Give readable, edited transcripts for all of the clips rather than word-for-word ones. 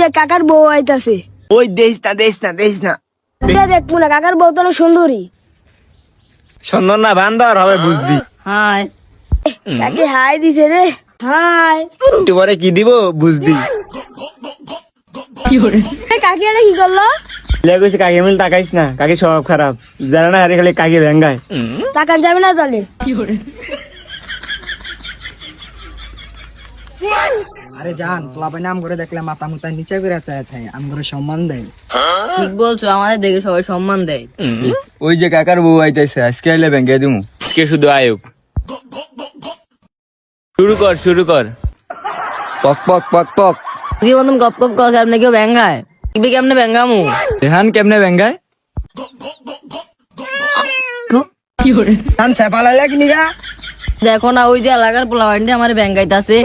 দেখ কাকার বউ আইতাছে। ওই দেখ না। দেখ পুনা কাকার বউ তো অনেক সুন্দরী। সুন্দর না বান্দর হবে বুঝবি। হাই কাকে হাই দিছে রে। হাই একটু পরে কি দিব বুঝবি। কাকি এটা কি করলো? কইছে কাকি মিল তাকাইস না, কাকি স্বভাব খারাপ, জানা না আরে খালি কাকি ভেঙ্গায়। টাকা যাবে না তাহলে। আরে জান পোলাপাই নাম করে দেখলে মাথা মুতা নিচে করে চায় থাকে আম করে সম্মান দেয়। ঠিক বলছো, আমাদের দেখে সবাই সম্মান দেয়। ওই যে কাকার বউ আইতাছে, আজকে আইলে ব্যাংকে দিমু। আজকে শুধু আয়ুক। শুরু কর। পক পক পক পক তুই মতন গপ গপ কর, আপনি কেউ ব্যাঙ্গায় দেখবি কেমনে ব্যাঙ্গামু। দেহান কেমনে ব্যাংকায়? জান সেপালা লাগি নিগা দেখো না ওই যে এলাকার পোলা বান্ডি আমার ব্যাঙ্গাইতাছে।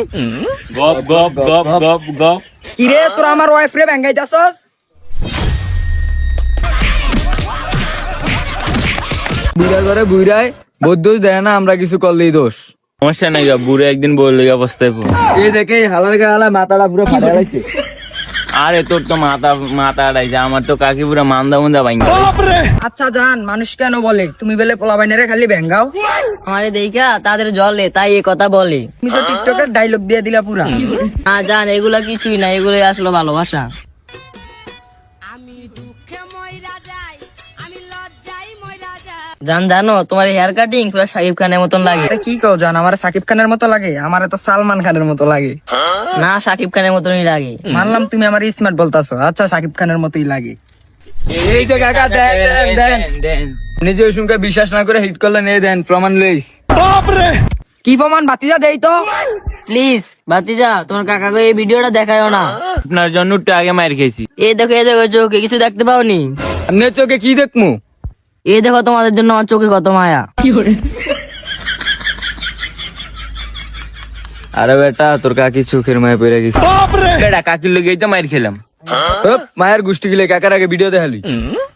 গপ। কিরে তোরা আমার ওয়াইফ রে ব্যাঙ্গাইতাছস? বুড়া করে বুড়ায় বহুত দোষ দেয় না, আমরা কিছু করলেই দোষ। সমস্যা নাই গা, বুড়ো একদিন বললে অবস্থায় পড়। এই দেখে হালার গালা মাথাটা পুরো ফাটা লাইছে। আরে তোর তো মাথা আড়াইছে, আমার তো কাকি পুরো মান্দা ভাঙ্গা। আচ্ছা জান মানুষ কেন বলে তুমি বলে পোলাপাইনারে খালি ব্যাঙ্গাও? আমারে দেখা তাদের জলে তাই এই কথা বলে। তুমি তো টিকটকের ডায়লগ দিয়ে দিলা পুরা। না জান এগুলা কিছুই না, এগুলো আসলো ভালোবাসা। জানো তোমার হেয়ার কাটিং পুরো শাকিব খানের মতন লাগে। এটা কি কও জান আমার সাকিব খানের মতো লাগে? আমার তো সালমান খানের মতো লাগে। না শাকিব খানের মতনই লাগে। মানলাম তুমি আমার স্মার্ট বলতাছো, আচ্ছা সাকিব খানের মতোই লাগে। এই যে কাকা দেন নিজে ওই সঙ্গে বিশ্বাস না করে হিট করলে নিয়ে দেন, প্রমাণ লইস। কি প্রমাণ বাতিজা দেই তো? প্লিজ বাতিজা তোমার কাকাকে এই ভিডিওটা দেখায়ও না। আপনার জন্য একটু আগে মার খেয়েছি। এই দেখো চোখে কিছু দেখতে পাওনি? আপনার চোখে কি দেখমু? এই দেখো তোমাদের জন্য আমার চোখে কত মায়া। আরে বেটা তোর কাকি চোখের মায়ে পড়ে গেছে। বেটা কাকির লোক তো মার খেলাম। হপ, মায়ের গোষ্ঠী গিলে কাকার আগে ভিডিও দেখালি।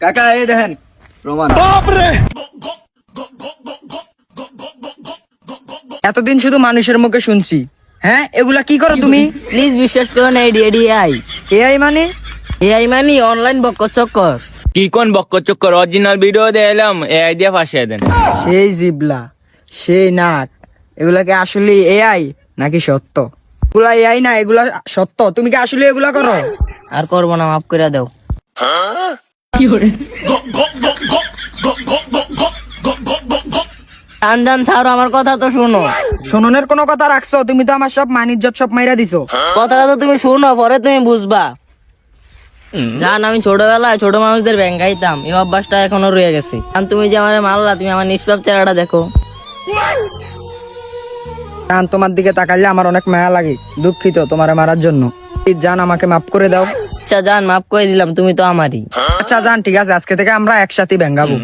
কাকা এই দেখেন প্রমাণ। এতদিন শুধু মানুষের মুখে শুনছি, হ্যাঁ এগুলা কি করো তুমি? প্লিজ বিশ্বাস করো না, এআই এআই মানে? এআই মানে অনলাইন বক্কর। কি কোন বক্কর চক্কর, অরিজিনাল ভিডিও দেখলাম এআই দিয়ে ফাঁসিয়ে দেন। সেই জিবলা সেই নাক, এগুলাকে আসলে এআই নাকি সত্য? এগুলা এআই না, এগুলা সত্য। তুমি কি আসলে এগুলা করো? আর করবো না, মাফ করে দাও। জান ছাড়ো, আমার কথা তো শোনো। শোননের কোনো কথা রাখছো? তুমি তো আমার সব মান ইজ্জত সব মাইরা দিছো। কথাটা তো তুমি শোনো, পরে তুমি বুঝবা। জান আমি ছোটবেলায় ছোট মানুষদের ব্যাঙ্গাইতাম, এই অভ্যাসটা এখনো রয়ে গেছে। কারণ তুমি যে আমার মারলা, তুমি আমার নিষ্পাপ চেহারাটা দেখো। জান তোমার দিকে তাকাইলে আমার অনেক মায়া লাগে, দুঃখিত তোমারে মারার জন্য। প্লিজ জান আমাকে মাফ করে দাও। আচ্ছা জান মাফ করে দিলাম, তুমি তো আমারই। আচ্ছা জান ঠিক আছে, আজকে থেকে আমরা একসাথে ব্যাঙ্গাবো।